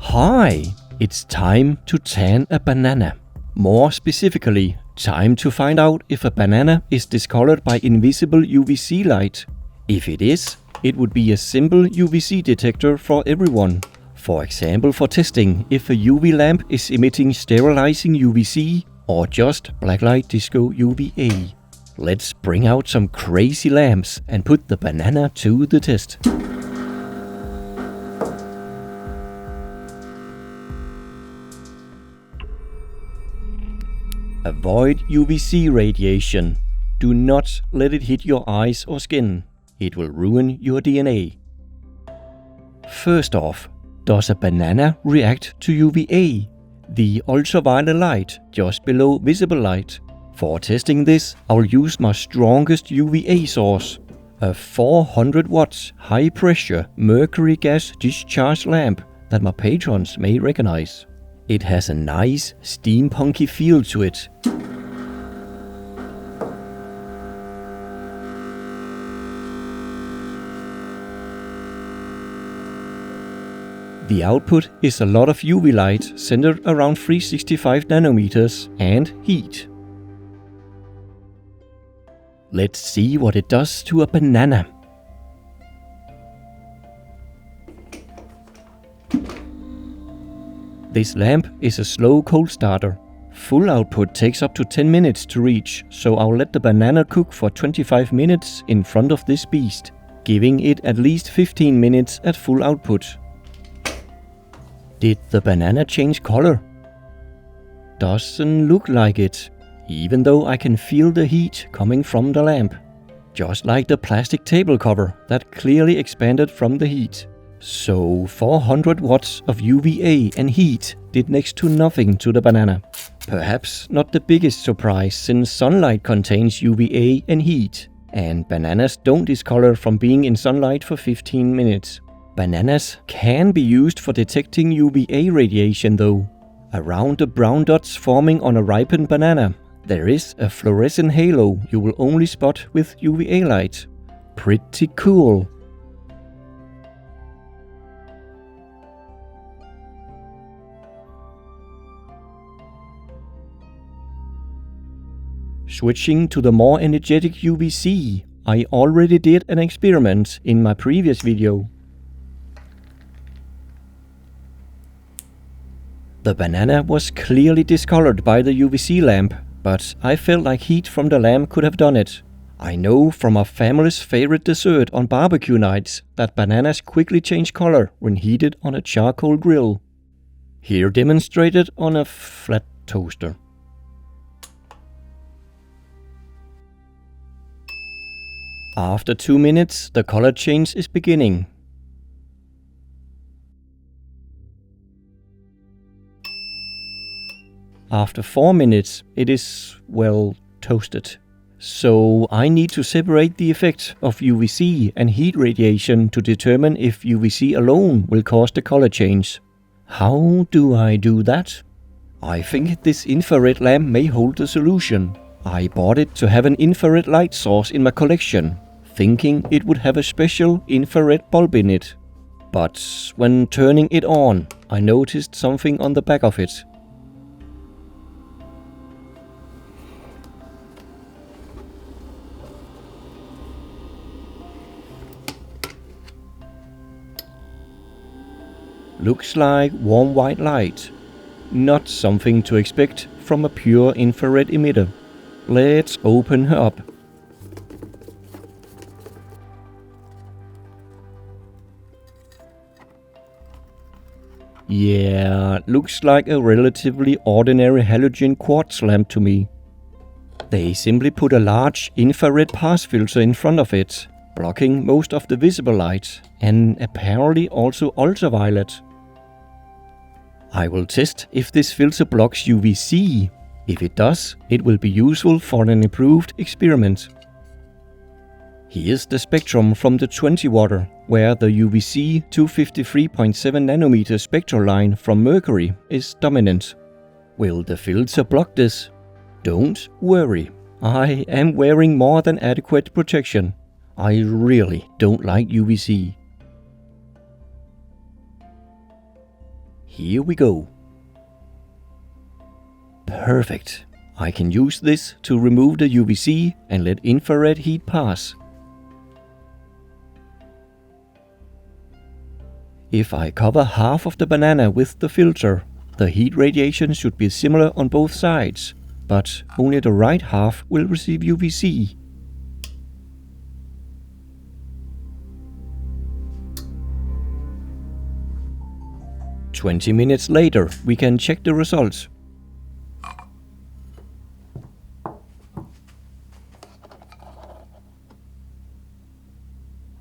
Hi! It's time to tan a banana. More specifically, time to find out if a banana is discolored by invisible UVC light. If it is, it would be a simple UVC detector for everyone. For example, for testing if a UV lamp is emitting sterilizing UVC or just blacklight disco UVA. Let's bring out some crazy lamps and put the banana to the test. Avoid UVC radiation. Do not let it hit your eyes or skin. It will ruin your DNA. First off, does a banana react to UVA, the ultraviolet light just below visible light? For testing this, I'll use my strongest UVA source, a 400 watts high pressure mercury gas discharge lamp that my patrons may recognize. It has a nice steampunky feel to it. The output is a lot of UV light centered around 365 nanometers and heat. Let's see what it does to a banana. This lamp is a slow cold starter. Full output takes up to 10 minutes to reach, so I'll let the banana cook for 25 minutes in front of this beast, giving it at least 15 minutes at full output. Did the banana change color? Doesn't look like it, even though I can feel the heat coming from the lamp. Just like the plastic table cover that clearly expanded from the heat. So 400 watts of UVA and heat did next to nothing to the banana. Perhaps not the biggest surprise since sunlight contains UVA and heat, and bananas don't discolor from being in sunlight for 15 minutes. Bananas can be used for detecting UVA radiation though. Around the brown dots forming on a ripened banana, there is a fluorescent halo you will only spot with UVA light. Pretty cool. Switching to the more energetic UVC, I already did an experiment in my previous video. The banana was clearly discolored by the UVC lamp, but I felt like heat from the lamp could have done it. I know from our family's favorite dessert on barbecue nights that bananas quickly change color when heated on a charcoal grill. Here demonstrated on a flat toaster. After 2 minutes, the color change is beginning. After 4 minutes, it is, well, toasted. So I need to separate the effect of UVC and heat radiation to determine if UVC alone will cause the color change. How do I do that? I think this infrared lamp may hold the solution. I bought it to have an infrared light source in my collection, thinking it would have a special infrared bulb in it. But when turning it on, I noticed something on the back of it. Looks like warm white light. Not something to expect from a pure infrared emitter. Let's open her up. Yeah, looks like a relatively ordinary halogen quartz lamp to me. They simply put a large infrared pass filter in front of it, blocking most of the visible light, and apparently also ultraviolet. I will test if this filter blocks UVC. If it does, it will be useful for an improved experiment. Here's the spectrum from the 20 water, where the UVC 253.7 nanometer spectral line from mercury is dominant. Will the filter block this? Don't worry, I am wearing more than adequate protection. I really don't like UVC. Here we go. Perfect. I can use this to remove the UVC and let infrared heat pass. If I cover half of the banana with the filter, the heat radiation should be similar on both sides, but only the right half will receive UVC. "20 minutes later, we can check the results.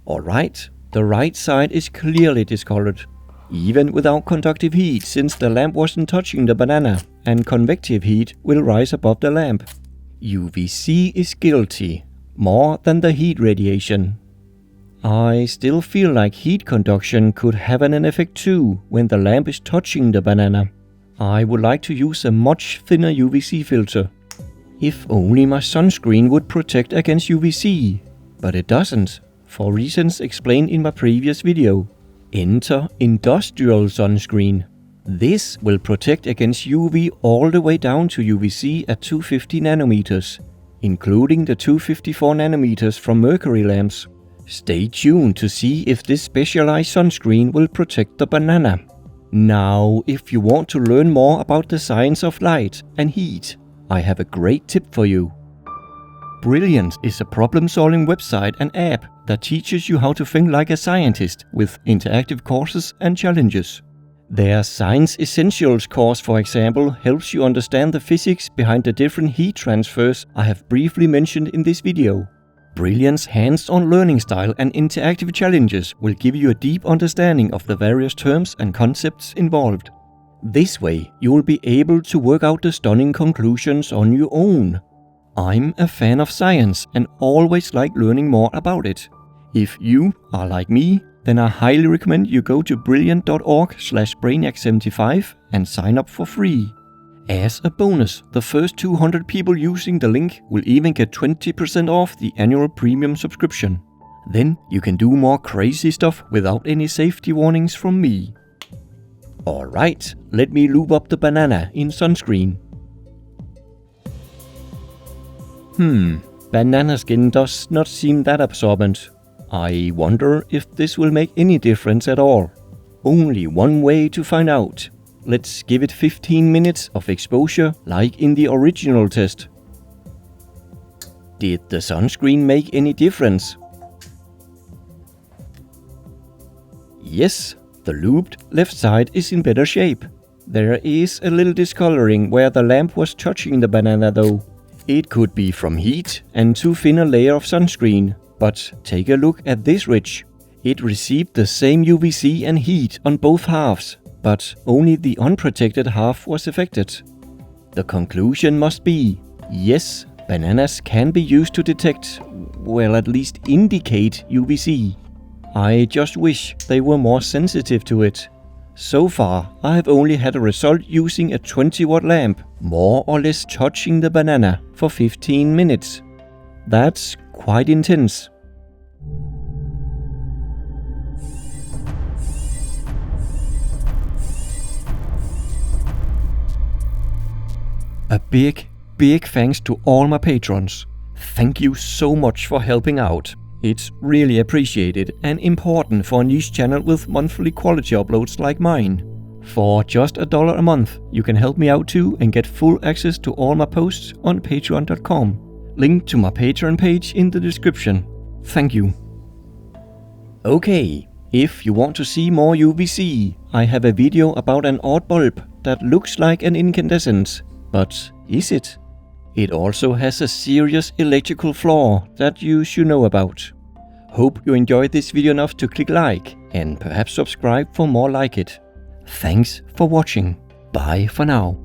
Alright, the right side is clearly discolored, even without conductive heat, since the lamp wasn't touching the banana, and convective heat will rise above the lamp. UVC is guilty, more than the heat radiation. I still feel like heat conduction could have an effect too when the lamp is touching the banana. I would like to use a much thinner UVC filter. If only my sunscreen would protect against UVC, but it doesn't, for reasons explained in my previous video. Enter industrial sunscreen. This will protect against UV all the way down to UVC at 250 nanometers, including the 254 nanometers from mercury lamps. Stay tuned to see if this specialized sunscreen will protect the banana. Now, if you want to learn more about the science of light and heat, I have a great tip for you. Brilliant is a problem-solving website and app that teaches you how to think like a scientist with interactive courses and challenges. Their Science Essentials course, for example, helps you understand the physics behind the different heat transfers I have briefly mentioned in this video. Brilliant's hands-on learning style and interactive challenges will give you a deep understanding of the various terms and concepts involved. This way, you will be able to work out the stunning conclusions on your own. I'm a fan of science and always like learning more about it. If you are like me, then I highly recommend you go to brilliant.org/brainiac75 and sign up for free. As a bonus, the first 200 people using the link will even get 20% off the annual premium subscription. Then you can do more crazy stuff without any safety warnings from me. Alright, let me lube up the banana in sunscreen. Banana skin does not seem that absorbent. I wonder if this will make any difference at all. Only one way to find out. Let's give it 15 minutes of exposure like in the original test. Did the sunscreen make any difference? Yes, the lubed left side is in better shape. There is a little discoloring where the lamp was touching the banana though. It could be from heat and too thin a layer of sunscreen, but take a look at this ridge. It received the same UVC and heat on both halves, but only the unprotected half was affected. The conclusion must be, yes, bananas can be used to detect, well, at least indicate UVC. I just wish they were more sensitive to it. So far, I have only had a result using a 20-watt lamp, more or less touching the banana for 15 minutes. That's quite intense. A big thanks to all my patrons. Thank you so much for helping out. It's really appreciated and important for a niche channel with monthly quality uploads like mine. For just $1 a month, you can help me out too and get full access to all my posts on patreon.com. Link to my Patreon page in the description. Thank you. Okay, if you want to see more UVC, I have a video about an odd bulb that looks like an incandescent. But is it? It also has a serious electrical flaw that you should know about. Hope you enjoyed this video enough to click like and perhaps subscribe for more like it. Thanks for watching. Bye for now.